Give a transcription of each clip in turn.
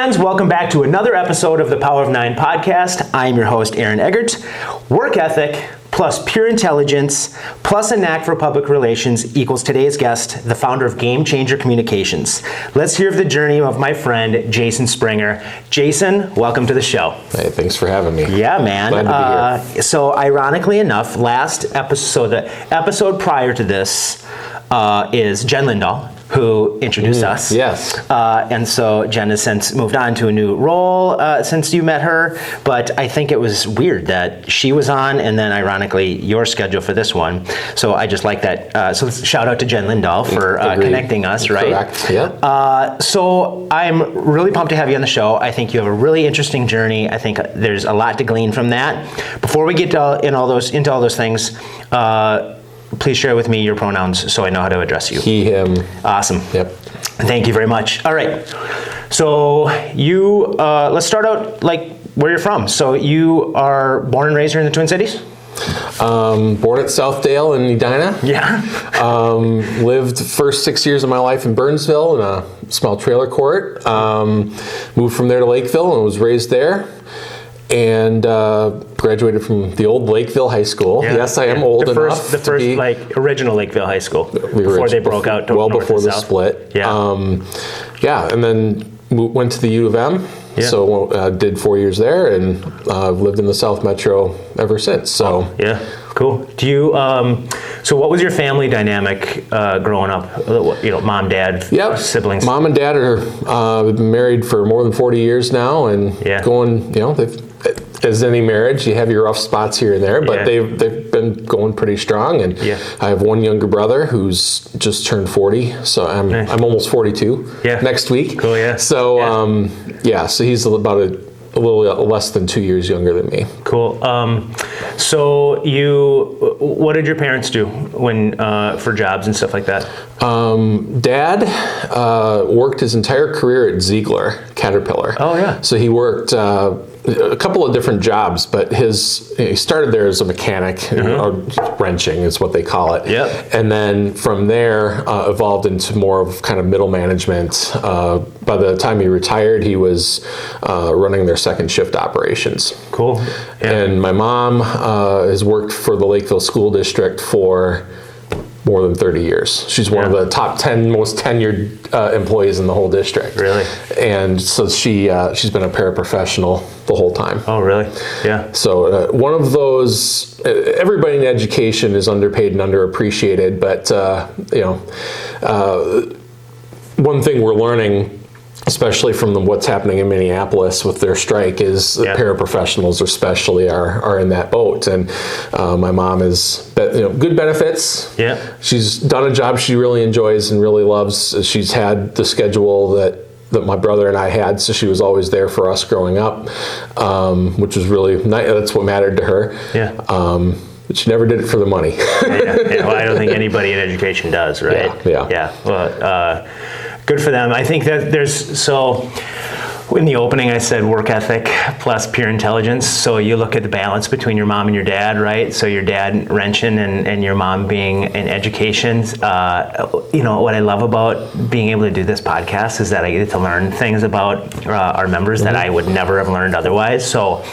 friends, welcome back to another episode of the Power of Nine podcast. I am your host, Aaron Eggert. Work ethic plus pure intelligence plus a knack for public relations equals today's guest, the founder of Game Changer Communications. Let's hear of the journey of my friend, Jason Sprenger. Jason, welcome to the show. Hey, thanks for having me. Yeah, man. Glad to be here. So ironically enough, last episode, the episode prior to this is Jen Lindahl, who introduced us. Yes. And so Jen has since moved on to a new role since you met her, but I think it was weird that she was on and then ironically your schedule for this one. So I just like that. So shout out to Jen Lindahl for connecting us, right? Correct, yeah. So I'm really pumped to have you on the show. I think you have a really interesting journey. I think there's a lot to glean from that. Before we get into all those things, please share with me your pronouns so I know how to address you. He, him. Awesome. Yep. Thank you very much. All right. So you, let's start out like where you're from. So you are born and raised here in the Twin Cities? Born at Southdale in Edina. Yeah. Lived the first 6 years of my life in Burnsville in a small trailer court. Moved from there to Lakeville and was raised there. And graduated from the old Lakeville High School. Yeah. Yes, I am old enough. The first like original Lakeville High School before they broke out to well north before and the south. split. Yeah. And then went to the U of M. Yeah. So did 4 years there, and I've lived in the South Metro ever since. So yeah, cool. Do you? So what was your family dynamic growing up? You know, mom, dad, siblings. Mom and dad are been married for more than 40 years now, and going. You know, as any marriage, you have your rough spots here and there, but they've been going pretty strong. And I have one younger brother who's just turned 40, so I'm almost 42 next week. Cool, yeah. So so he's about a little less than 2 years younger than me. Cool. So what did your parents do when for jobs and stuff like that? Dad worked his entire career at Ziegler Caterpillar. Oh yeah. So he worked a couple of different jobs, but he started there as a mechanic, or wrenching is what they call it. Yep. And then from there evolved into more of kind of middle management. By the time he retired, he was running their second shift operations. Cool. Yeah. And my mom has worked for the Lakeville School District for more than 30 years. She's one of the top 10 most tenured employees in the whole district. Really? And so she's been a paraprofessional the whole time. Oh, really? Yeah. So one of those, everybody in education is underpaid and underappreciated, but one thing we're learning, especially from what's happening in Minneapolis with their strike, is paraprofessionals especially are in that boat. And my mom is good benefits. Yeah. She's done a job she really enjoys and really loves. She's had the schedule that my brother and I had, so she was always there for us growing up, which was really nice. That's what mattered to her. Yeah. But she never did it for the money. Well, I don't think anybody in education does, right? Yeah. Well, good for them. I think that in the opening I said work ethic plus pure intelligence. So you look at the balance between your mom and your dad, right? So your dad wrenching and your mom being in education. What I love about being able to do this podcast is that I get to learn things about our members that I would never have learned otherwise. So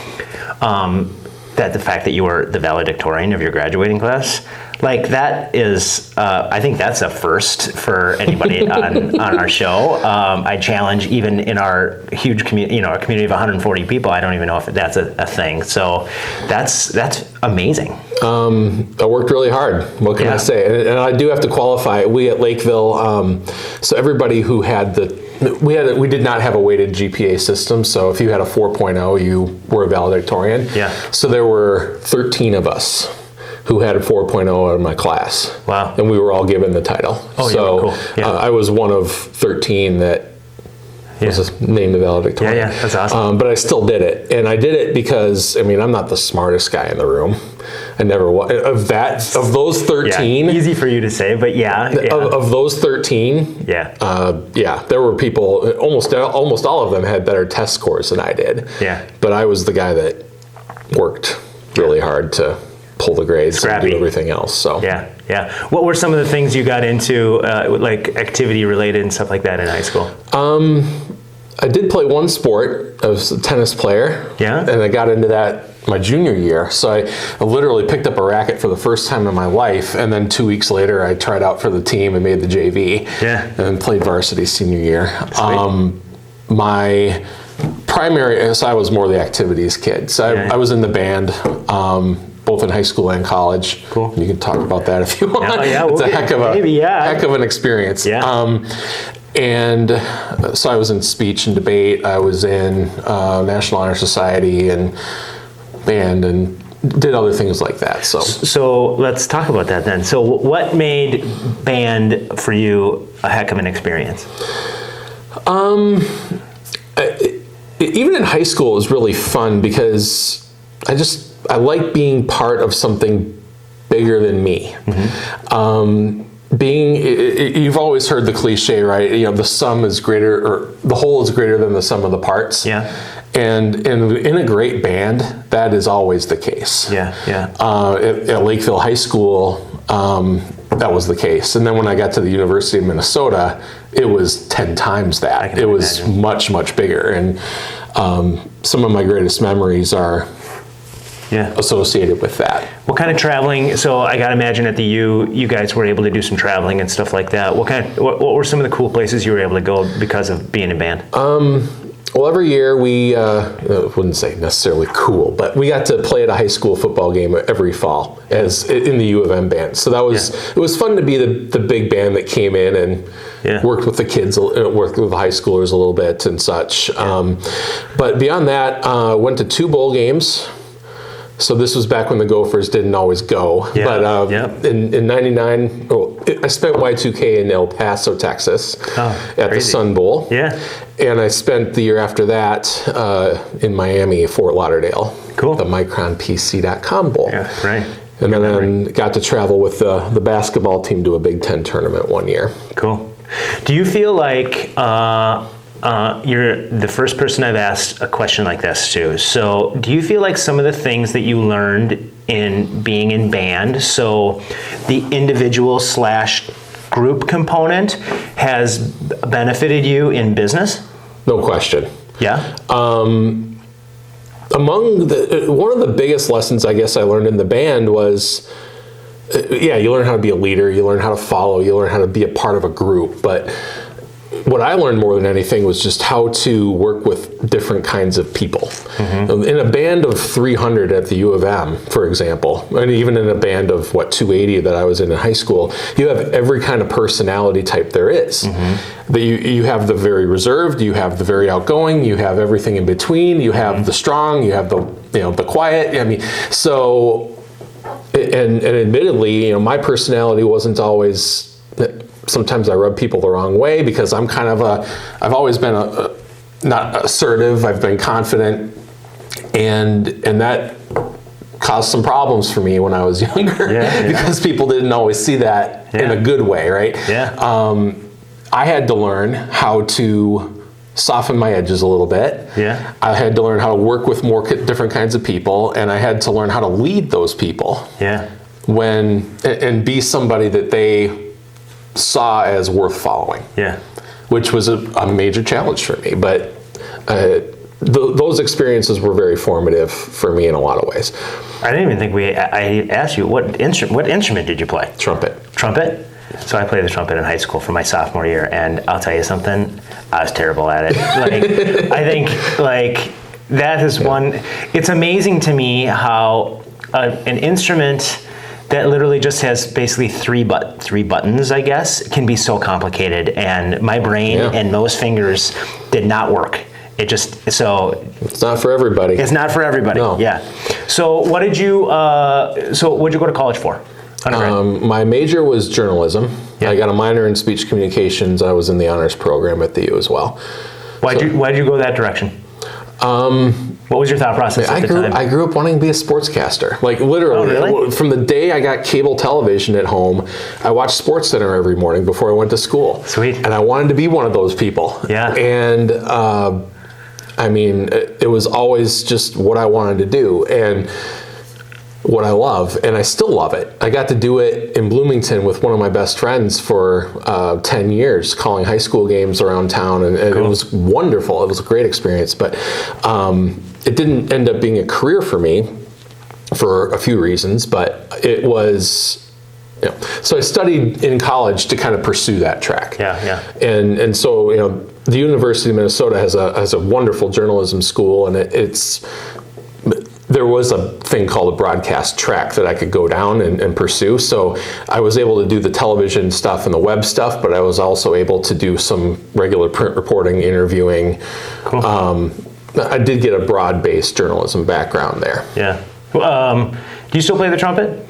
that the fact that you were the valedictorian of your graduating class, like that is, I think that's a first for anybody on our show. I challenge even in our huge community, our community of 140 people, I don't even know if that's a thing. So that's amazing. I worked really hard. What can I say? And I do have to qualify. We at Lakeville, so everybody who had we did not have a weighted GPA system, so if you had a 4.0, you were a valedictorian. Yeah. So there were 13 of us who had a 4.0 in my class. Wow. And we were all given the title. Oh, so cool. Yeah. I was one of 13 that was named the valedictorian. Yeah, that's awesome. But I still did it. And I did it because, I'm not the smartest guy in the room. I never was. Of those 13. Yeah, easy for you to say, but Of those 13. There were people, almost all of them had better test scores than I did. Yeah. But I was the guy that worked really hard to pull the grades and do everything else. So What were some of the things you got into, like activity related and stuff like that in high school? I did play one sport. I was a tennis player. Yeah. And I got into that my junior year. So I literally picked up a racket for the first time in my life. And then 2 weeks later, I tried out for the team and made the JV. Yeah. And then played varsity senior year. My primary, so I was more the activities kid. So I was in the band, both in high school and college. Cool. You can talk about that if you want. Yeah, it's a heck of an experience. Yeah. And so I was in speech and debate. I was in National Honor Society and band and did other things like that. So let's talk about that then. So what made band for you a heck of an experience? Even in high school, it was really fun because I like being part of something bigger than me. Mm-hmm. You've always heard the cliche, right? The sum is greater, or the whole is greater than the sum of the parts. Yeah. And in a great band, that is always the case. Yeah, yeah. At Lakeville High School, that was the case. And then when I got to the University of Minnesota, it was 10 times that. It was much, much bigger. And some of my greatest memories are associated with that. What kind of traveling? So I got to imagine at the U, you guys were able to do some traveling and stuff like that. What were some of the cool places you were able to go because of being in band? Well, every year we, wouldn't say necessarily cool, but we got to play at a high school football game every fall as in the U of M band. So that was, it was fun to be the big band that came in and worked with the kids, worked with the high schoolers a little bit and such. Yeah. But beyond that, went to 2 bowl games. So this was back when the Gophers didn't always go. Yeah, but in 99, I spent Y2K in El Paso, Texas at the Sun Bowl. Yeah. And I spent the year after that in Miami, Fort Lauderdale. Cool. The MicronPC.com Bowl. Yeah, right. And then I got to travel with the basketball team to a Big Ten tournament one year. Cool. Do you feel like you're the first person I've asked a question like this to? So do you feel like some of the things that you learned in being in band, so the individual / group component has benefited you in business? No question. Yeah? One of the biggest lessons I guess I learned in the band was, you learn how to be a leader, you learn how to follow, you learn how to be a part of a group. But what I learned more than anything was just how to work with different kinds of people. Mm-hmm. In a band of 300 at the U of M, for example, and even in a band of 280 that I was in high school, you have every kind of personality type there is. Mm-hmm. You have the very reserved, you have the very outgoing, you have everything in between, you have the strong, you have the quiet. I mean, so, and admittedly, my personality wasn't always. Sometimes I rub people the wrong way because I'm kind of I've always been not assertive, I've been confident, and that caused some problems for me when I was younger because people didn't always see that in a good way, right? Yeah. I had to learn how to soften my edges a little bit. Yeah. I had to learn how to work with more different kinds of people, and I had to learn how to lead those people. Yeah. And be somebody that they saw as worth following. Yeah. Which was a major challenge for me, but those experiences were very formative for me in a lot of ways. I didn't even think I asked you what instrument did you play? Trumpet. Trumpet? So I played the trumpet in high school for my sophomore year, and I'll tell you something, I was terrible at it. I think that is one. It's amazing to me how an instrument that literally just has basically three buttons, I guess, can be so complicated. And my brain and those fingers did not work. It's not for everybody. It's not for everybody. No. Yeah. So what did you go to college for? My major was journalism. Yeah. I got a minor in speech communications. I was in the honors program at the U as well. Why'd you go that direction? What was your thought process at the time? I grew up wanting to be a sportscaster. Literally, really? From the day I got cable television at home, I watched SportsCenter every morning before I went to school. Sweet. And I wanted to be one of those people. Yeah. And it was always just what I wanted to do. And what I love, and I still love it. I got to do it in Bloomington with one of my best friends for 10 years, calling high school games around town, and cool. It was wonderful. It was a great experience, but it didn't end up being a career for me for a few reasons, but it was, so I studied in college to kind of pursue that track. And so, the University of Minnesota has a wonderful journalism school, and there was a thing called a broadcast track that I could go down and pursue. So I was able to do the television stuff and the web stuff, but I was also able to do some regular print reporting, interviewing. Cool. I did get a broad-based journalism background there. Yeah. Do you still play the trumpet?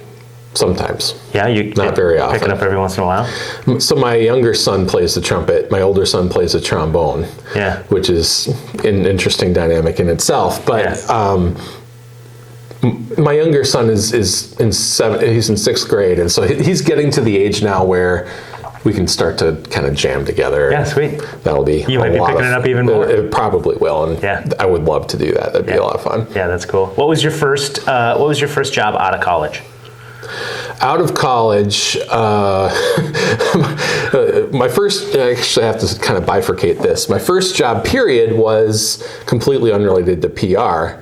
Sometimes. Yeah, not very often. Pick it up every once in a while. So my younger son plays the trumpet. My older son plays the trombone. Yeah. Which is an interesting dynamic in itself. But my younger son he's in sixth grade, and so he's getting to the age now where we can start to kind of jam together. Yeah, sweet. That'll be You might be picking it up even more. It probably will, and I would love to do that. That'd be a lot of fun. Yeah, that's cool. What was your first job out of college? Out of college, my first, I actually have to kind of bifurcate this. My first job period was completely unrelated to PR.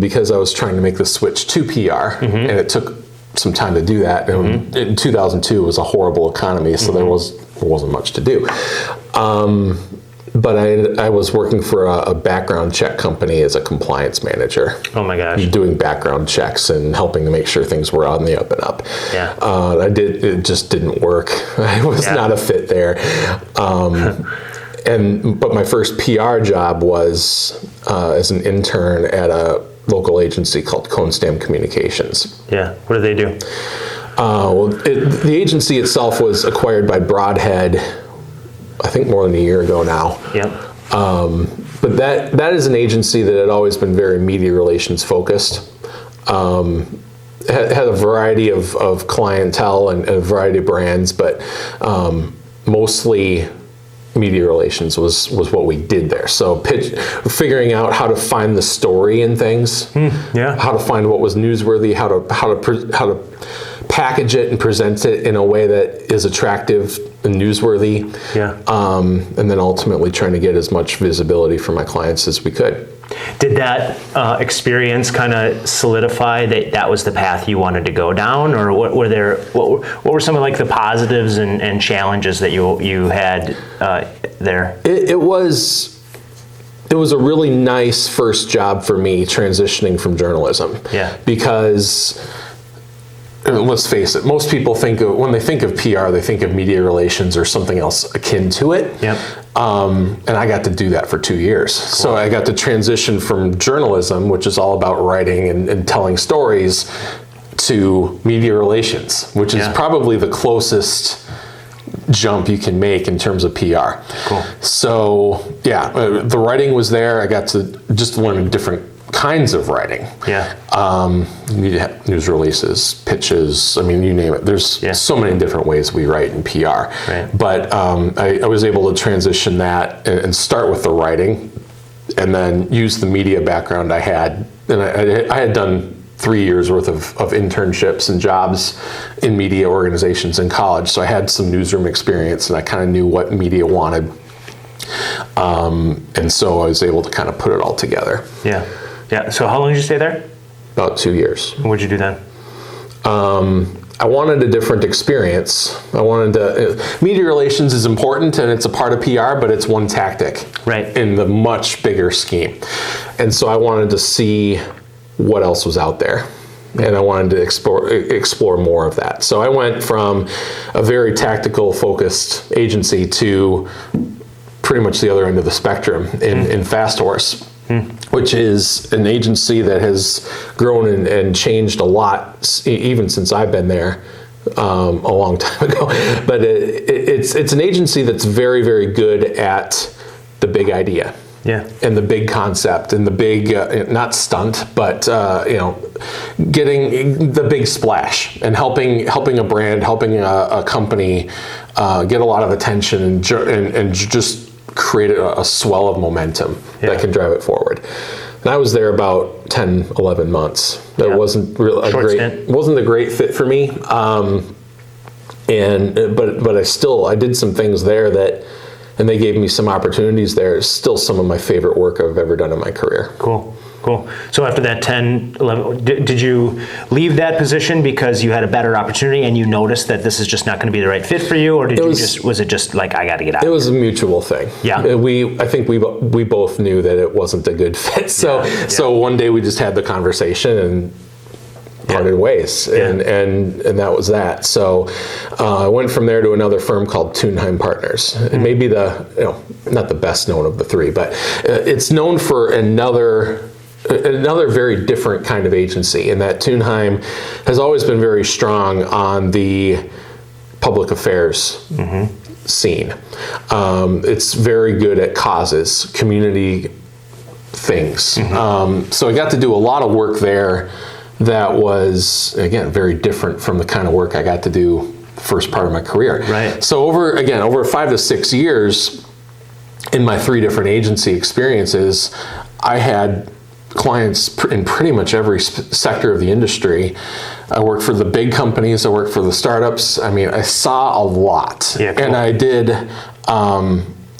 Because I was trying to make the switch to PR, and it took some time to do that. And in 2002, it was a horrible economy, so there wasn't much to do. But I was working for a background check company as a compliance manager. Oh my gosh! Doing background checks and helping to make sure things were on the up and up. Yeah. It just didn't work. I was not a fit there. But my first PR job was as an intern at a local agency called Constam Communications. Yeah, what do they do? The agency itself was acquired by Broadhead, I think more than a year ago now. Yep. But that is an agency that had always been very media relations focused. Had a variety of clientele and a variety of brands, but mostly media relations was what we did there. So figuring out how to find the story in things, how to find what was newsworthy, how to package it and present it in a way that is attractive and newsworthy, and then ultimately trying to get as much visibility for my clients as we could. Did that experience kind of solidify that was the path you wanted to go down, or what were some of like the positives and challenges that you had there? It was a really nice first job for me transitioning from journalism. Yeah. Because let's face it, most people when they think of PR, they think of media relations or something else akin to it. Yep. And I got to do that for 2 years. Cool. So I got to transition from journalism, which is all about writing and telling stories, to media relations, which is probably the closest jump you can make in terms of PR. Cool. So the writing was there. I got to just learn different kinds of writing. News releases, pitches, I mean, you name it. There's so many different ways we write in PR. Right. But I was able to transition that and start with the writing, and then use the media background I had. And I had done 3 years worth of internships and jobs in media organizations in college. So I had some newsroom experience, and I kind of knew what media wanted. And so I was able to kind of put it all together. Yeah. So how long did you stay there? About 2 years. What'd you do then? I wanted a different experience. Media relations is important and it's a part of PR, but it's one tactic in the much bigger scheme. And so I wanted to see what else was out there. And I wanted to explore more of that. So I went from a very tactical focused agency to pretty much the other end of the spectrum in Fast Horse. Which is an agency that has grown and changed a lot, even since I've been there a long time ago. But it's an agency that's very, very good at the big idea, and the big concept, and the big not stunt, but getting the big splash, and helping a brand, helping a company get a lot of attention and just create a swell of momentum that can drive it forward. And I was there about 10, 11 months. That wasn't really wasn't a great fit for me. But I did some things there and they gave me some opportunities there. It's still some of my favorite work I've ever done in my career. Cool. So after that 10, 11, did you leave that position because you had a better opportunity and you noticed that this is just not going to be the right fit for you, or was it just like, I got to get out? It was a mutual thing. Yeah. I think we both knew that it wasn't a good fit. So one day we just had the conversation and parted ways, and that was that. So I went from there to another firm called Thunheim Partners. It may be not the best known of the three, but it's known for another very different kind of agency, in that Thunheim has always been very strong on the public affairs scene. It's very good at causes, community things. So I got to do a lot of work there that was, again, very different from the kind of work I got to do the first part of my career. Right. So over 5 to 6 years in my 3 different agency experiences, I had clients in pretty much every sector of the industry. I worked for the big companies, I worked for the startups. I mean, I saw a lot. Yeah, cool. And I did,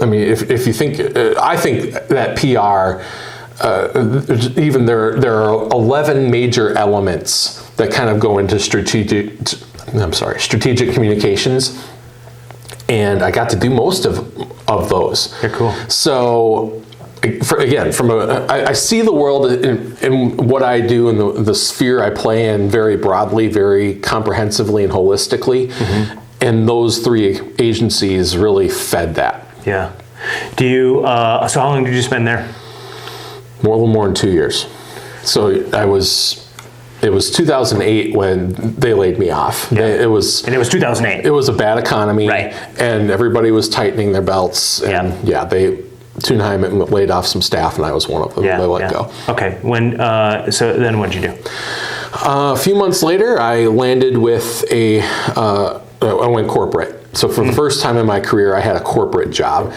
if you think, I think that PR, even there are 11 major elements that kind of go into strategic communications, and I got to do most of those. Yeah, cool. So I see the world in what I do and the sphere I play in very broadly, very comprehensively and holistically, and those 3 agencies really fed that. Yeah. Do you? So how long did you spend there? More than 2 years. So it was 2008 when they laid me off. Yeah. It was 2008. It was a bad economy, right? And everybody was tightening their belts. And Thunheim laid off some staff, and I was one of them. They let go. Okay. So then what did you do? A few months later, I landed with I went corporate. So for the first time in my career, I had a corporate job.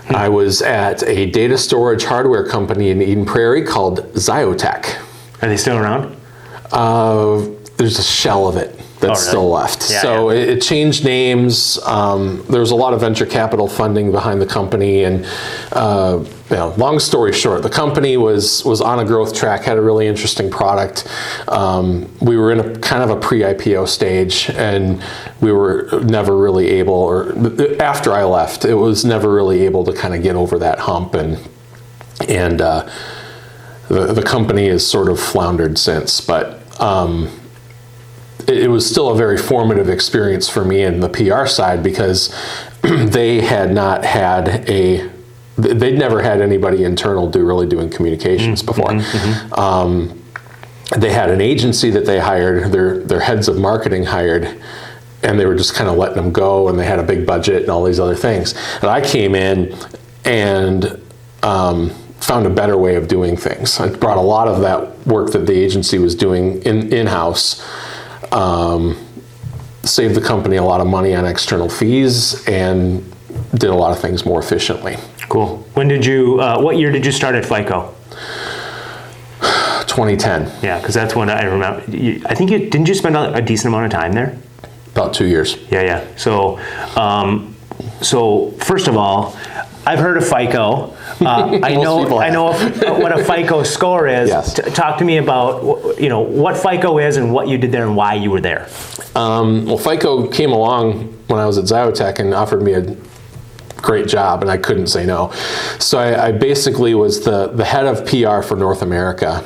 I was at a data storage hardware company in Eden Prairie called Xiotech. Are they still around? There's a shell of it that's still left. Yeah, so it changed names. There was a lot of venture capital funding behind the company, and long story short, the company was on a growth track, had a really interesting product. We were in a kind of a pre-IPO stage, and we were never really able, or after I left, it was never really able to kind of get over that hump, and the company has sort of floundered since, but it was still a very formative experience for me in the PR side, because they'd never had anybody internal doing communications before. They had an agency that they hired, their heads of marketing hired, and they were just kind of letting them go, and they had a big budget and all these other things. And I came in and found a better way of doing things. I brought a lot of that work that the agency was doing in-house, saved the company a lot of money on external fees, and did a lot of things more efficiently. Cool. When did you, what year did you start at FICO? 2010. Yeah, because that's when I remember. I think didn't you spend a decent amount of time there? About 2 years. Yeah. So, first of all, I've heard of FICO. I know what a FICO score is. Yes. Talk to me about what FICO is and what you did there and why you were there. Well, FICO came along when I was at Xiotech and offered me a great job, and I couldn't say no. So I basically was the head of PR for North America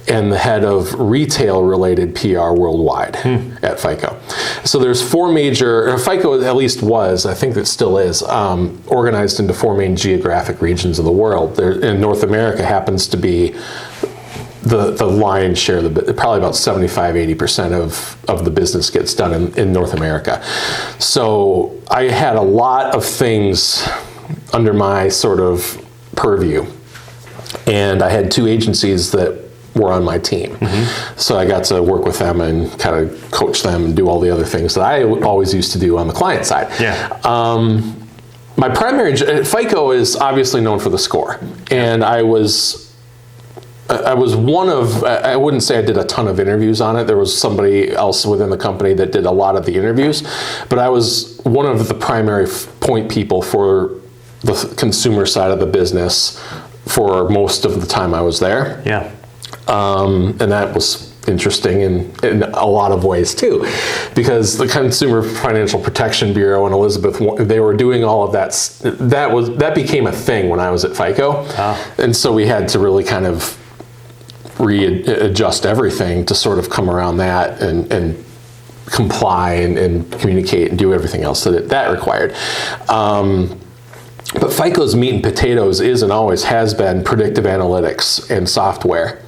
and the head of retail-related PR worldwide at FICO. So there's 4 major, FICO at least was, I think it still is, organized into 4 main geographic regions of the world. And North America happens to be the lion's share, probably about 75-80% of the business gets done in North America. So I had a lot of things under my sort of purview. And I had 2 agencies that were on my team. So I got to work with them and kind of coach them and do all the other things that I always used to do on the client side. Yeah. My primary, FICO is obviously known for the score. And I was I was one of, I wouldn't say I did a ton of interviews on it. There was somebody else within the company that did a lot of the interviews, but I was one of the primary point people for the consumer side of the business for most of the time I was there. Yeah. And that was interesting in a lot of ways too, because the Consumer Financial Protection Bureau and Elizabeth, they were doing all of that. That became a thing when I was at FICO. And so we had to really kind of readjust everything to sort of come around that and comply and communicate and do everything else that required. But FICO's meat and potatoes is and always has been predictive analytics and software,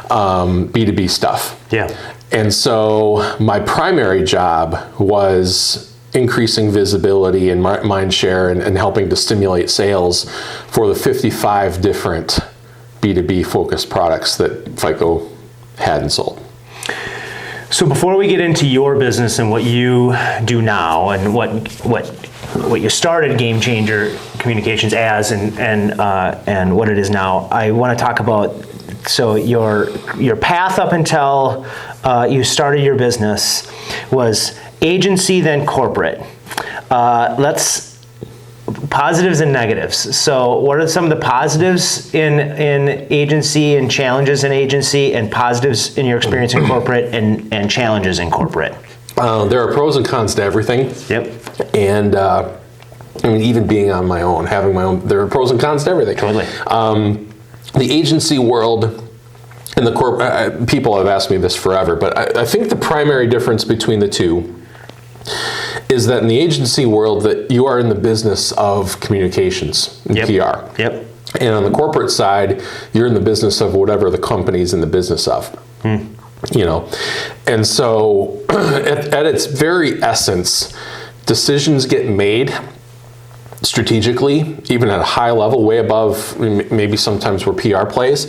B2B stuff. Yeah. And so my primary job was increasing visibility and mind share and helping to stimulate sales for the 55 different B2B focused products that FICO had and sold. So before we get into your business and what you do now and what you started Game Changer Communications as and what it is now, I want to talk about your path up until you started your business was agency, then corporate. Positives and negatives. So what are some of the positives in agency and challenges in agency, and positives in your experience in corporate and challenges in corporate? There are pros and cons to everything. Yep. And I mean, even being on my own, having my own, there are pros and cons to everything. Totally. The agency world and the corporate, people have asked me this forever, but I think the primary difference between the two is that in the agency world that you are in the business of communications and PR. Yep. And on the corporate side, you're in the business of whatever the company's in the business of. You know, and so at its very essence, decisions get made strategically, even at a high level, way above maybe sometimes where PR plays,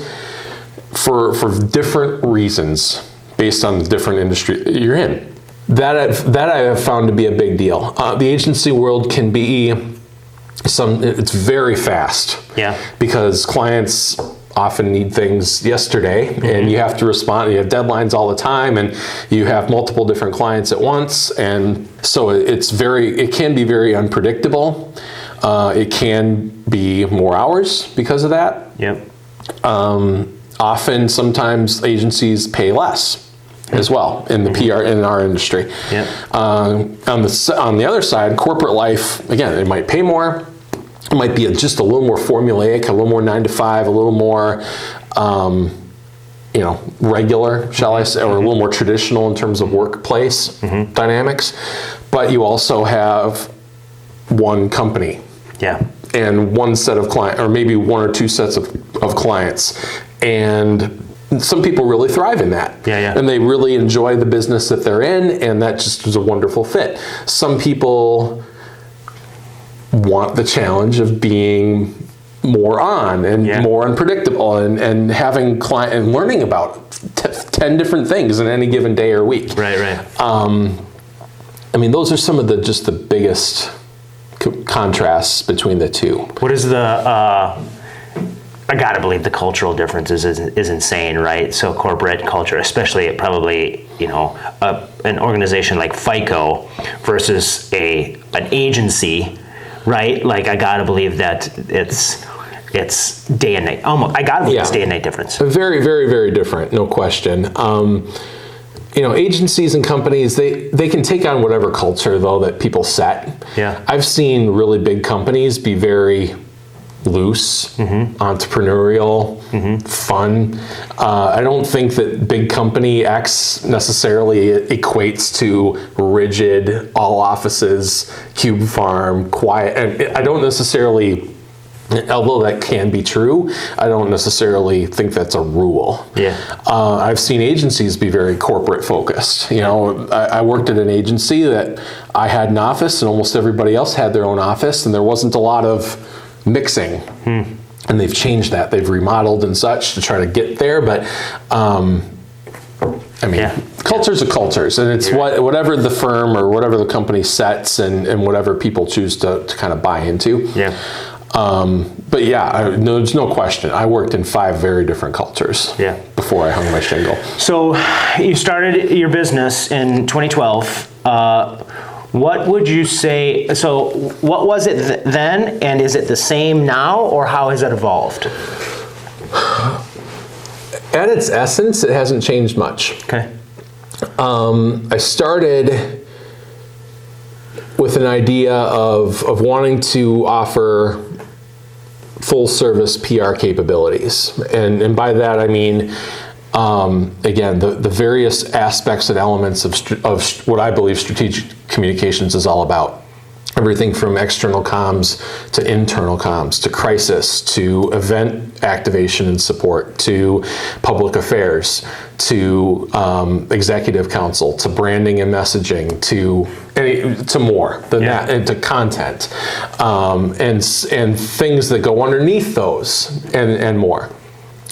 for different reasons based on the different industry you're in. That I have found to be a big deal. The agency world can be it's very fast. Yeah. Because clients often need things yesterday, and you have to respond. You have deadlines all the time, and you have multiple different clients at once, and so it can be very unpredictable. It can be more hours because of that. Yep. Sometimes agencies pay less as well in the PR in our industry. Yep. On the other side, corporate life, again, it might pay more. It might be just a little more formulaic, a little more 9 to 5, a little more, regular, shall I say, or a little more traditional in terms of workplace dynamics. But you also have one company. Yeah. And one set of clients, or maybe one or two sets of clients. And some people really thrive in that. Yeah. And they really enjoy the business that they're in, and that just is a wonderful fit. Some people want the challenge of being more on and more unpredictable and having client and learning about 10 different things in any given day or week. Right. I mean, those are some of the biggest contrasts between the two. What is I gotta believe the cultural differences is insane, right? So corporate culture, especially at probably, an organization like FICO versus an agency, right? Like, I gotta believe that it's day and night. Almost, I gotta believe it's day and night difference. Very, very, very different, no question. Agencies and companies, they can take on whatever culture, though, that people set. Yeah. I've seen really big companies be very loose, entrepreneurial, fun. I don't think that big company X necessarily equates to rigid, all offices, cube farm, quiet. And I don't necessarily, although that can be true, I don't necessarily think that's a rule. Yeah. I've seen agencies be very corporate focused. I worked at an agency that I had an office and almost everybody else had their own office, and there wasn't a lot of mixing. And they've changed that. They've remodeled and such to try to get there, but cultures are cultures, and it's whatever the firm or whatever the company sets and whatever people choose to kind of buy into. Yeah. but yeah, no, there's no question. I worked in 5 very different cultures before I hung my shingle. So you started your business in 2012. What would you say, so what was it then, and is it the same now, or how has it evolved? At its essence, it hasn't changed much. Okay. I started with an idea of wanting to offer full service PR capabilities. And by that I mean, again, the various aspects and elements of what I believe strategic communications is all about. Everything from external comms to internal comms, to crisis, to event activation and support, to public affairs, to executive council, to branding and messaging, to more than that, and to content, and things that go underneath those, and more.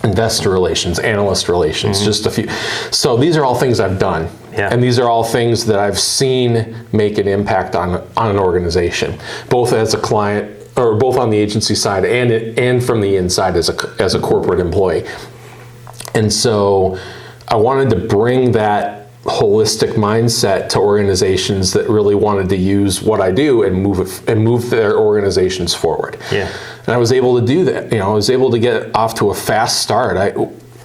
Investor relations, analyst relations, just a few. So these are all things I've done. And these are all things that I've seen make an impact on an organization, both as a client, or both on the agency side and from the inside as a corporate employee. And so I wanted to bring that holistic mindset to organizations that really wanted to use what I do and move their organizations forward. And I was able to do that. I was able to get off to a fast start.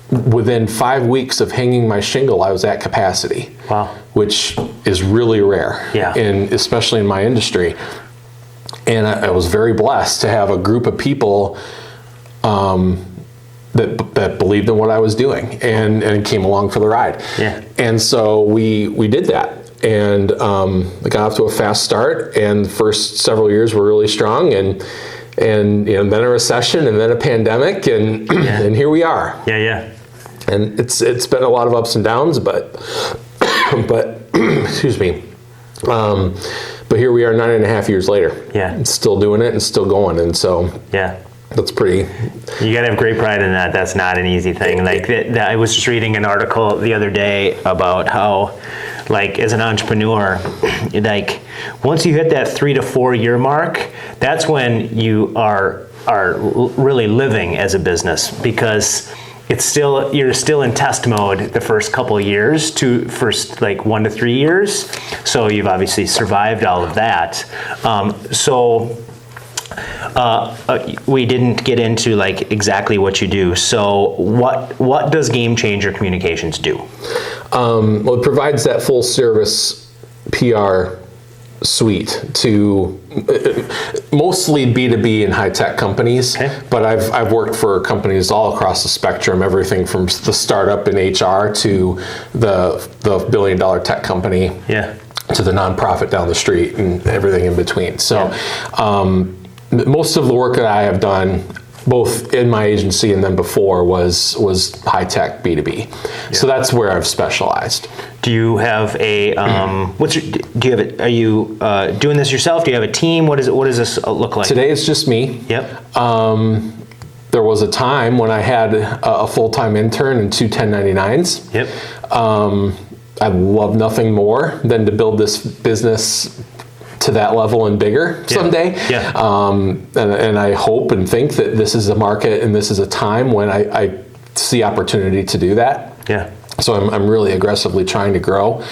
Within 5 weeks of hanging my shingle, I was at capacity. Wow. Which is really rare, especially in my industry. And I was very blessed to have a group of people that believed in what I was doing and came along for the ride. And so we did that. And I got off to a fast start, and the first several years were really strong, and then a recession, and then a pandemic, and and here we are. And it's been a lot of ups and downs, but excuse me. But here we are 9.5 years later. And still doing it and still going, and so that's pretty. You gotta have great pride in that. That's not an easy thing. Like I was just reading an article the other day about how, like, as an entrepreneur, like once you hit that 3 to 4 year mark, that's when you are really living as a business, because you're still in test mode the first couple of years, first like 1 to 3 years. So you've obviously survived all of that. We didn't get into like exactly what you do. So what does Game Changer Communications do? Well, it provides that full service PR suite to mostly B2B and high-tech companies, but I've worked for companies all across the spectrum, everything from the startup in HR to the billion-dollar tech company to the nonprofit down the street and everything in between. So most of the work that I have done, both in my agency and then before, was high-tech B2B. So that's where I've specialized. Do you have a are you doing this yourself? Do you have a team? What does this look like? Today it's just me. There was a time when I had a full-time intern and 2 1099s. I'd love nothing more than to build this business to that level and bigger someday. And I hope and think that this is a market and this is a time when I see opportunity to do that. So I'm really aggressively trying to grow.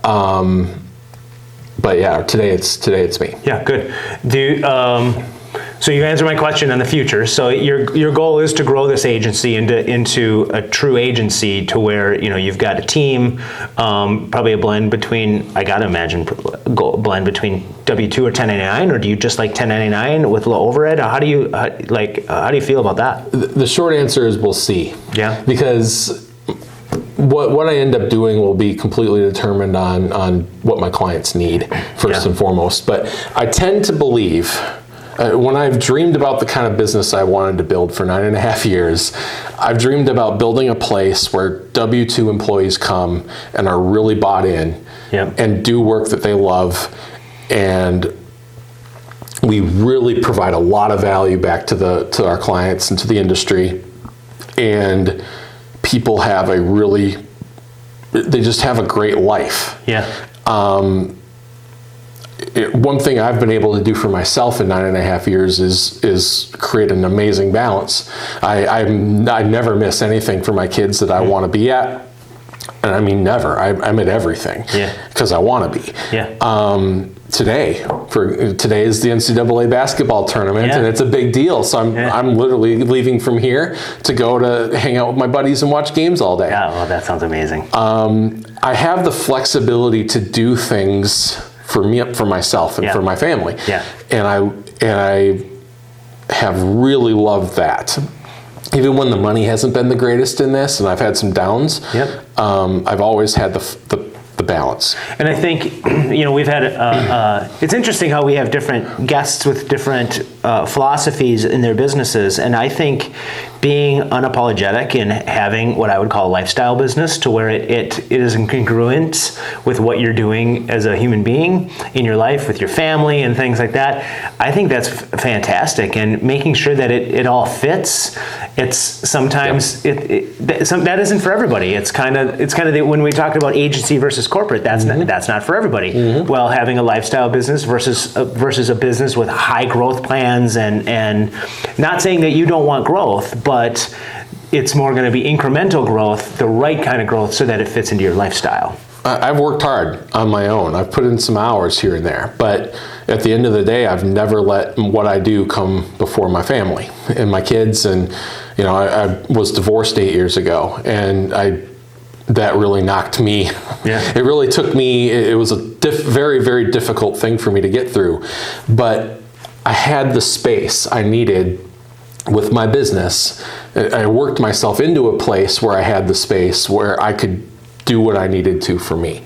But yeah, today it's me. Good. So you answered my question on the future. So your goal is to grow this agency into a true agency, to where you've got a team, probably a blend between, I gotta imagine, blend between W-2 or 1099, or do you just like 1099 with low overhead? How do you feel about that? The short answer is we'll see. Because what I end up doing will be completely determined on what my clients need first and foremost. But I tend to believe, when I've dreamed about the kind of business I wanted to build for 9.5 years, I've dreamed about building a place where W-2 employees come and are really bought in and do work that they love, and we really provide a lot of value back to our clients and to the industry, and people have they just have a great life. one thing I've been able to do for myself in 9.5 years is create an amazing balance. I never miss anything for my kids that I want to be at. And I mean, never. I'm at everything because I want to be. Today is the NCAA basketball tournament, and it's a big deal. So I'm literally leaving from here to go to hang out with my buddies and watch games all day. Yeah, well, that sounds amazing. I have the flexibility to do things for myself, and for my family. And I have really loved that. Even when the money hasn't been the greatest in this, and I've had some downs, I've always had the balance. And I think, we've had, it's interesting how we have different guests with different philosophies in their businesses. And I think being unapologetic and having what I would call a lifestyle business to where it is in congruence with what you're doing as a human being in your life with your family and things like that, I think that's fantastic. And making sure that it all fits. It's sometimes that isn't for everybody. It's kind of when we talk about agency versus corporate, that's not for everybody. Well, having a lifestyle business versus a business with high growth plans and not saying that you don't want growth, but it's more going to be incremental growth, the right kind of growth, so that it fits into your lifestyle. I've worked hard on my own. I've put in some hours here and there, but at the end of the day, I've never let what I do come before my family and my kids. And I was divorced 8 years ago, and that really knocked me. It really took me. It was a very, very difficult thing for me to get through, but I had the space I needed with my business. I worked myself into a place where I had the space where I could do what I needed to for me.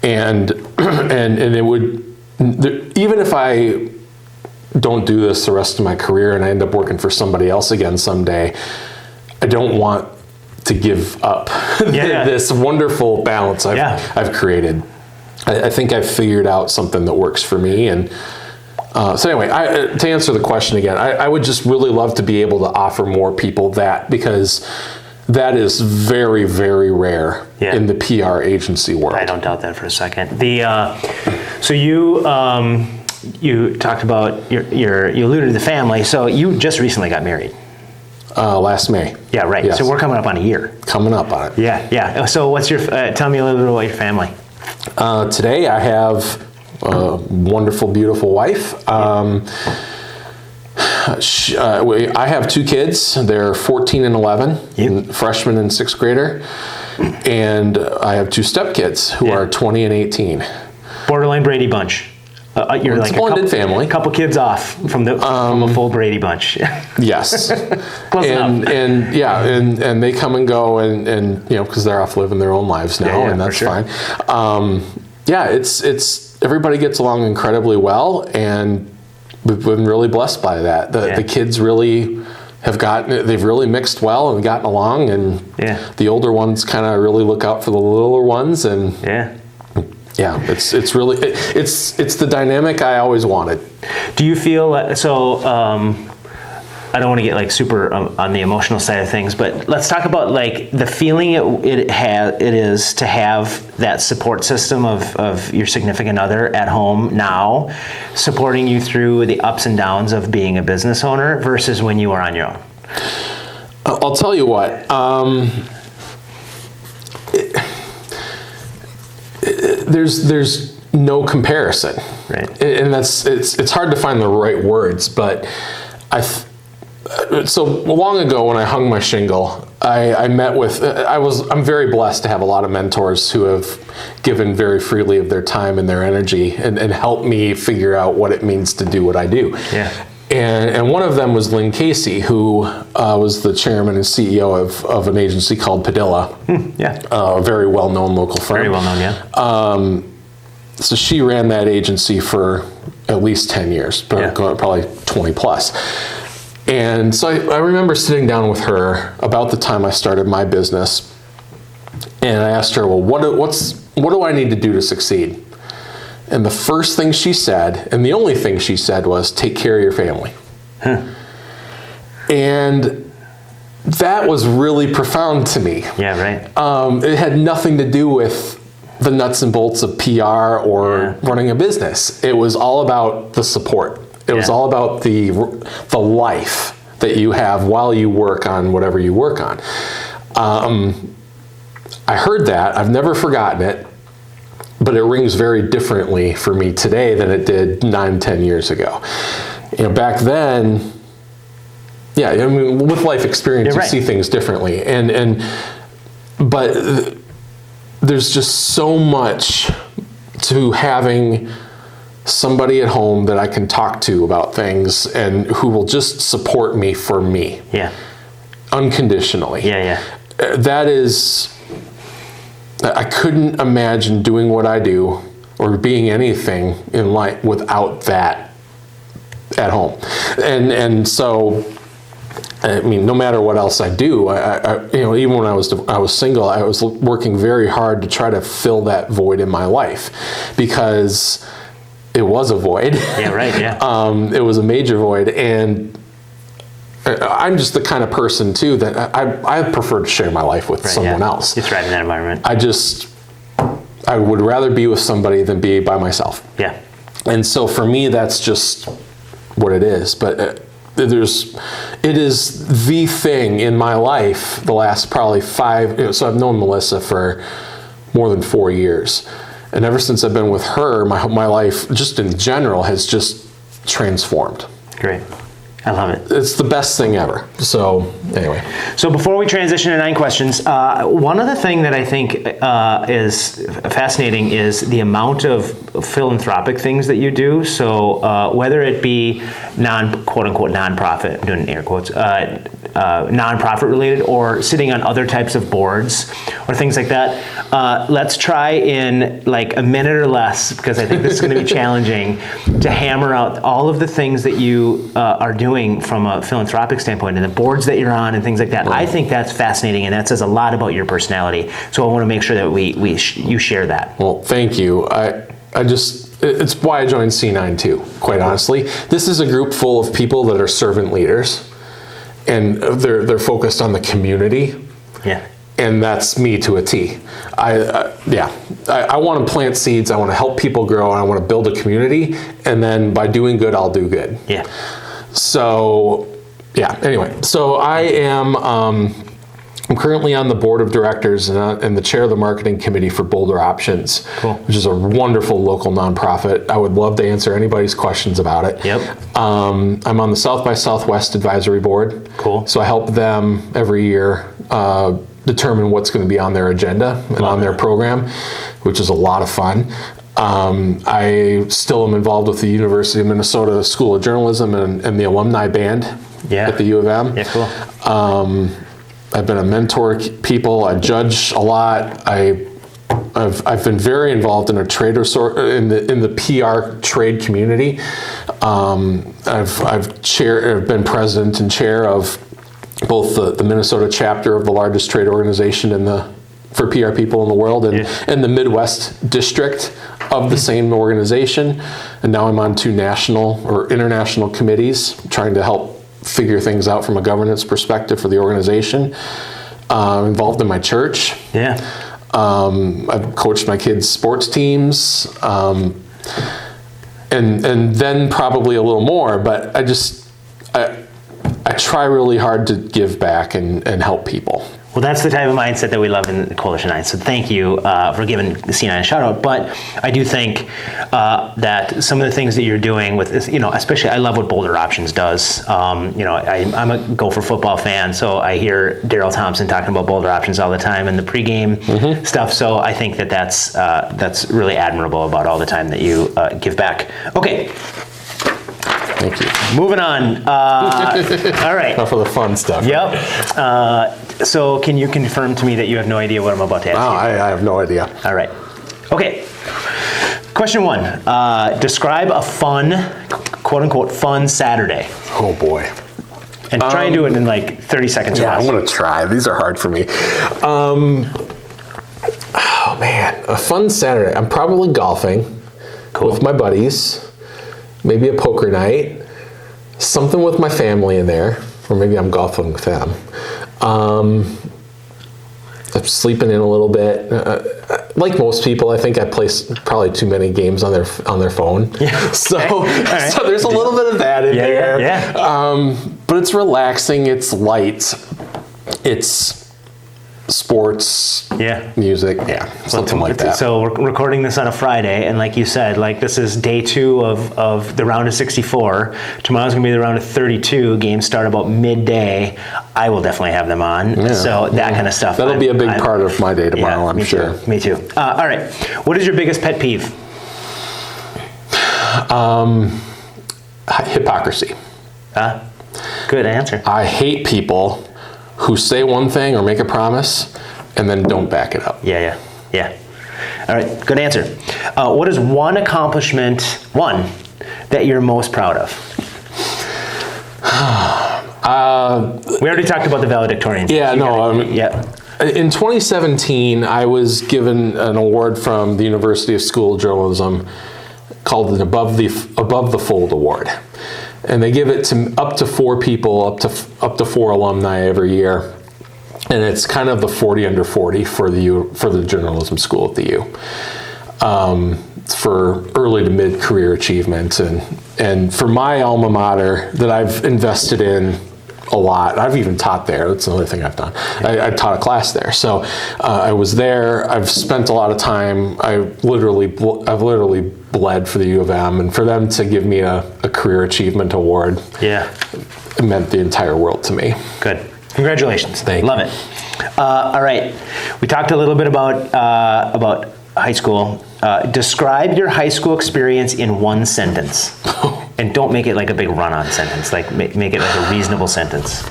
And it would, even if I don't do this the rest of my career and I end up working for somebody else again someday, I don't want to give up this wonderful balance I've created. I think I've figured out something that works for me. And so anyway, to answer the question again, I would just really love to be able to offer more people that, because that is very, very rare in the PR agency world. I don't doubt that for a second. So you talked about you alluded to the family. So you just recently got married. Last May. Yeah, right. Yes. So we're coming up on a year. Coming up on it. Yeah. So what's your? Tell me a little bit about your family. Today I have a wonderful, beautiful wife. I have two kids. They're 14 and 11, freshman and sixth grader. And I have two stepkids who are 20 and 18. Borderline Brady bunch. You're it's like a blended family. A couple kids off from a full Brady bunch. Yes. Close enough. And they come and go and because they're off living their own lives now, and that's fine. It's everybody gets along incredibly well, and we've been really blessed by that. The kids really they've really mixed well and gotten along, and the older ones kind of really look out for the littler ones, and it's really it's the dynamic I always wanted. Do you feel so? I don't want to get like super on the emotional side of things, but let's talk about like the feeling it is to have that support system of your significant other at home now, supporting you through the ups and downs of being a business owner versus when you were on your own. I'll tell you what. There's no comparison, right? And it's hard to find the right words, but so long ago when I hung my shingle, I met with, I'm very blessed to have a lot of mentors who have given very freely of their time and their energy and helped me figure out what it means to do what I do. And one of them was Lynn Casey, who was the chairman and CEO of an agency called Padilla. A very well-known local firm. Very well-known, So she ran that agency for at least 10 years, probably 20 plus. And so I remember sitting down with her about the time I started my business, and I asked her, well, what do I need to do to succeed? And the first thing she said, and the only thing she said, was take care of your family. And that was really profound to me. It had nothing to do with the nuts and bolts of PR or running a business. It was all about the support. It was all about the life that you have while you work on whatever you work on. I heard that. I've never forgotten it, but it rings very differently for me today than it did 9-10 years ago. Back then, I mean, with life experience, you see things differently, but there's just so much to having somebody at home that I can talk to about things and who will just support me for me. Unconditionally. That is, I couldn't imagine doing what I do or being anything in life without that at home. And so, I mean, no matter what else I do, even when I was single, I was working very hard to try to fill that void in my life, because it was a void. It was a major void, and I'm just the kind of person too that I prefer to share my life with someone else. You thrive in that environment. I would rather be with somebody than be by myself. And so for me, that's just what it is. But it is the thing in my life the last probably 5, so I've known Melissa for more than 4 years. And ever since I've been with her, my life just in general has just transformed. Great. I love it. It's the best thing ever. So anyway. So before we transition to 9 questions, one other thing that I think is fascinating is the amount of philanthropic things that you do. So whether it be quote unquote nonprofit, I'm doing air quotes, nonprofit related, or sitting on other types of boards or things like that. Let's try in like a minute or less, because I think this is going to be challenging, to hammer out all of the things that you are doing from a philanthropic standpoint and the boards that you're on and things like that. I think that's fascinating, and that says a lot about your personality. So I want to make sure that you share that. Well, thank you. It's why I joined C9 too, quite honestly. This is a group full of people that are servant leaders, and they're focused on the community. And that's me to a T. I want to plant seeds. I want to help people grow, and I want to build a community. And then by doing good, I'll do good. So, anyway, so I am, I'm currently on the board of directors and the chair of the marketing committee for Boulder Options, which is a wonderful local nonprofit. I would love to answer anybody's questions about it. I'm on the South by Southwest advisory board. So I help them every year determine what's going to be on their agenda and on their program, which is a lot of fun. I still am involved with the University of Minnesota School of Journalism and the alumni band at the U of M. I've been a mentor to people. I judge a lot. I've been very involved in in the PR trade community. I've been president and chair of both the Minnesota chapter of the largest trade organization for PR people in the world, and the Midwest district of the same organization. And now I'm on 2 national or international committees trying to help figure things out from a governance perspective for the organization. I'm involved in my church. I've coached my kids' sports teams, and then probably a little more, but I try really hard to give back and help people. Well, that's the type of mindset that we love in Coalition 9. So thank you for giving the C9 a shout out. But I do think that some of the things that you're doing with this, especially I love what Boulder Options does. I'm a Gopher football fan, so I hear Daryl Thompson talking about Boulder Options all the time and the pregame stuff. So I think that that's really admirable about all the time that you give back. Okay. Thank you. Moving on. All right. Enough of the fun stuff. So can you confirm to me that you have no idea what I'm about to ask you? I have no idea. All right. Okay. Question 1. Describe a fun, quote unquote, fun Saturday. Oh boy. And try and do it in like 30 seconds or less. I'm going to try. These are hard for me. Oh man, a fun Saturday. I'm probably golfing with my buddies. Maybe a poker night, something with my family in there, or maybe I'm golfing with them. I'm sleeping in a little bit. Like most people, I think I play probably too many games on their phone. Yeah. So, right. So there's a little bit of that in there. Yeah. But it's relaxing. It's light. It's sports, music, something like that. So we're recording this on a Friday, and like you said, like this is day 2 of the round of 64. Tomorrow's gonna be the round of 32. Games start about midday. I will definitely have them on. Yeah. So that kind of stuff. That'll be a big part of my day tomorrow, I'm sure. Me too. All right. What is your biggest pet peeve? Hypocrisy. Good answer. I hate people who say one thing or make a promise and then don't back it up. Yeah. All right, good answer. What is one accomplishment, that you're most proud of? We already talked about the valedictorian. In 2017, I was given an award from the University of School of Journalism called an Above the Fold Award. And they give it to up to 4 people, up to 4 alumni every year, and it's kind of the 40 under 40 for the journalism school at the U, for early to mid career achievement, and for my alma mater that I've invested in a lot. I've even taught there. That's another thing I've done. I taught a class there, so I was there. I've spent a lot of time. I've literally bled for the U of M, and for them to give me a career achievement award, it meant the entire world to me. Good. Congratulations. Thank you. Love it. All right. We talked a little bit about high school. Describe your high school experience in 1 sentence. And don't make it like a big run-on sentence. Like make it like a reasonable sentence.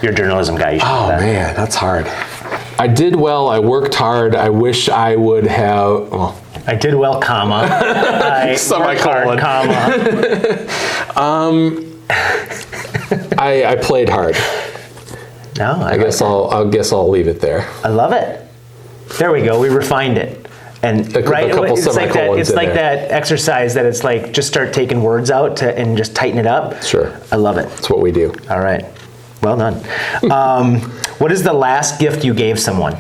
You're a journalism guy. You should know that. Man, that's hard. I did well. I worked hard. I wish I would have. I did well, comma. I semicolon. Hard, comma. I played hard. No, I guess I'll leave it there. I love it. There we go. We refined it. And right, it's like that exercise that it's like just start taking words out and just tighten it up. Sure. I love it. That's what we do. All right. Well done. What is the last gift you gave someone?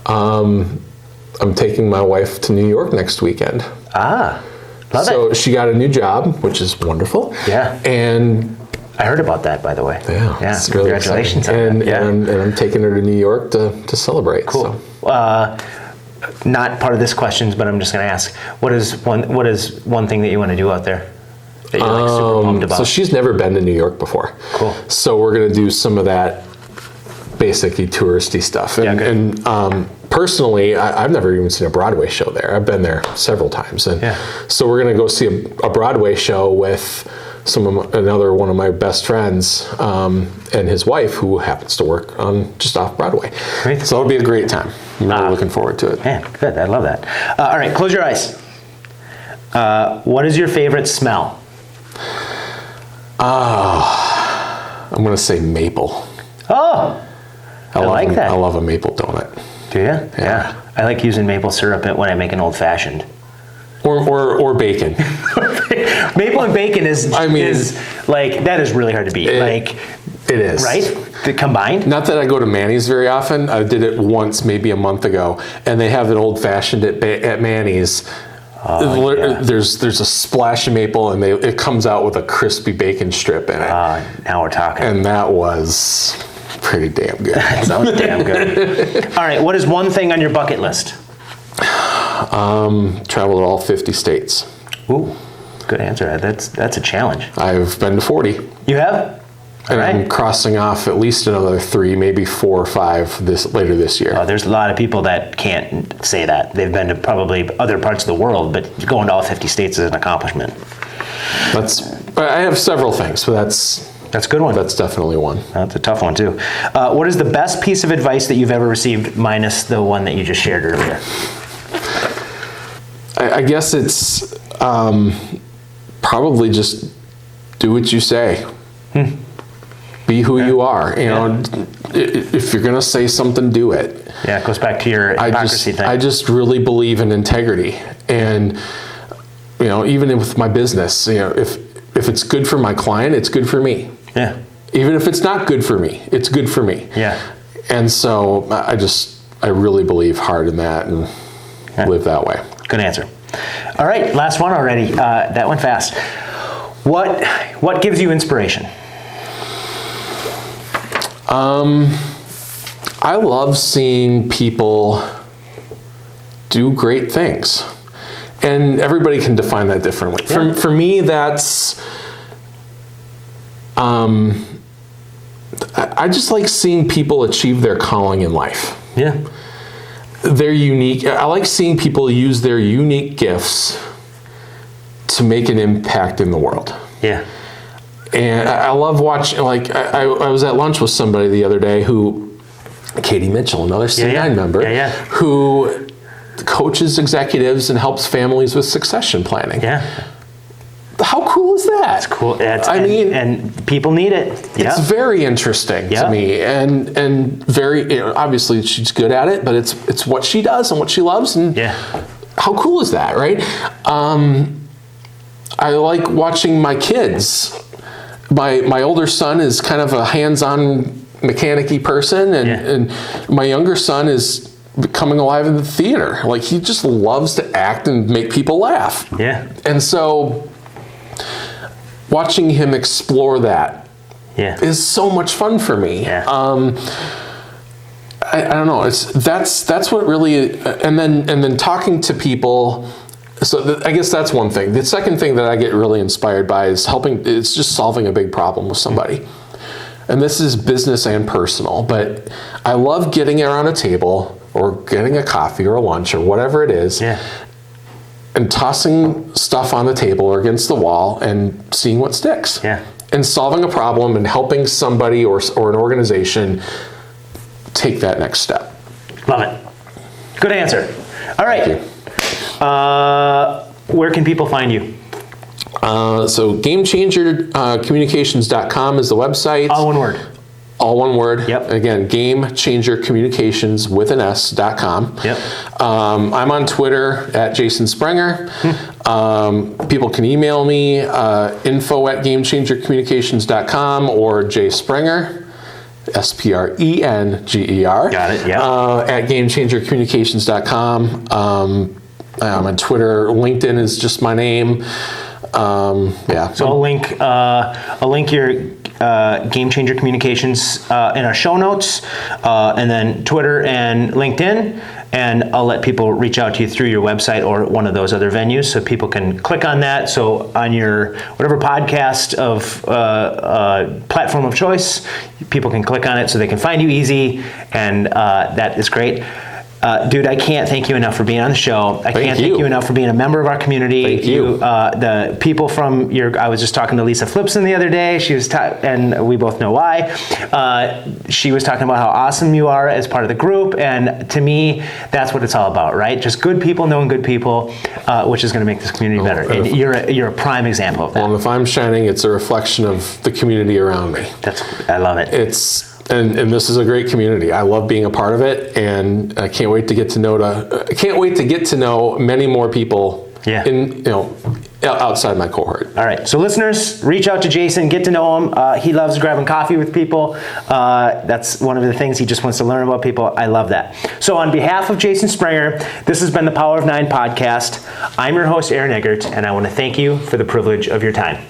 I'm taking my wife to New York next weekend. Love it. So she got a new job, which is wonderful. Yeah. And I heard about that, by the way. Yeah. It's really congratulations exciting. And I'm taking her to New York to celebrate. Cool. So. Not part of this questions, but I'm just going to ask: what is one thing that you want to do out there that you're like super pumped about? So she's never been to New York before. Cool. So we're going to do some of that basically touristy stuff. And personally, I've never even seen a Broadway show there. I've been there several times, and so we're going to go see a Broadway show with another one of my best friends and his wife, who happens to work on just off Broadway. Great. So it'll be a great time. I'm really looking forward to it. Man, good. I love that. All right, close your eyes. What is your favorite smell? I'm going to say maple. Oh, I like that. I love a maple donut. Do you? Yeah. I like using maple syrup when I make an old fashioned. Or bacon. Maple and bacon is like, that is really hard to beat. It is. Right? Combined? Not that I go to Manny's very often. I did it once, maybe a month ago, and they have an old fashioned at Manny's. There's a splash of maple, and it comes out with a crispy bacon strip in it. Now we're talking. And that was pretty damn good. That sounds damn good. All right, what is one thing on your bucket list? Traveled all 50 states. Ooh, good answer. That's a challenge. I've been to 40. You have? And I'm crossing off at least another 3, maybe 4 or 5 later this year. There's a lot of people that can't say that. They've been to probably other parts of the world, but going to all 50 states is an accomplishment. I have several things, but that's a good one. That's definitely one. That's a tough one too. What is the best piece of advice that you've ever received, minus the one that you just shared earlier? I guess it's probably just do what you say. Be who you are. You know, if you're going to say something, do it. Yeah, it goes back to your hypocrisy thing. I just really believe in integrity, and even with my business, if it's good for my client, it's good for me. Yeah. Even if it's not good for me, it's good for me. Yeah. And so I really believe hard in that and live that way. Good answer. All right, last one already. That went fast. What gives you inspiration? I love seeing people do great things. And everybody can define that differently. Yeah. For me, that's, I just like seeing people achieve their calling in life. Yeah. They're unique. I like seeing people use their unique gifts to make an impact in the world. Yeah. And I love watching, like, I was at lunch with somebody the other day Katie Mitchell, another C9 member, who coaches executives and helps families with succession planning. Yeah. How cool is that? It's cool. And people need it. It's very interesting to me, and very, obviously she's good at it, but it's what she does and what she loves, and how cool is that, right? I like watching my kids. My older son is kind of a hands-on mechanic-y person, and my younger son is coming alive in the theater. Like, he just loves to act and make people laugh. Yeah. And so watching him explore that is so much fun for me. Yeah. I don't know. That's what really, and then talking to people. So I guess that's one thing. The second thing that I get really inspired by is it's just solving a big problem with somebody. And this is business and personal, but I love getting around a table or getting a coffee or a lunch or whatever it is, and tossing stuff on the table or against the wall and seeing what sticks. Yeah. And solving a problem and helping somebody or an organization take that next step. Love it. Good answer. All right. Where can people find you? So GameChangerCommunications.com is the website. All one word. All one word. Yep. Again, GameChangerCommunications with an S.com. Yep. I'm on Twitter at Jason Sprenger. People can email me info@GameChangerCommunications.com or jsprenger, SPRENGER. Got it. Yeah. At GameChangerCommunications.com. I'm on Twitter. LinkedIn is just my name. So I'll link your Game Changer Communications in our show notes, and then Twitter and LinkedIn, and I'll let people reach out to you through your website or one of those other venues, so people can click on that. So on your whatever podcast of platform of choice, people can click on it so they can find you easy, and that is great. Dude, I can't thank you enough for being on the show. I can't thank you enough for being a member of our community. Thank you. The people from I was just talking to Lisa Flipson the other day. She was, and we both know why. She was talking about how awesome you are as part of the group, and to me, that's what it's all about, right? Just good people knowing good people, which is going to make this community better. And you're a prime example of that. Well, if I'm shining, it's a reflection of the community around me. I love it. And this is a great community. I love being a part of it, and I can't wait to get to know many more people outside my cohort. All right, so listeners, reach out to Jason, get to know him. He loves grabbing coffee with people. That's one of the things he just wants to learn about people. I love that. So on behalf of Jason Sprenger, this has been the Power of Nine podcast. I'm your host, Aaron Eggert, and I want to thank you for the privilege of your time.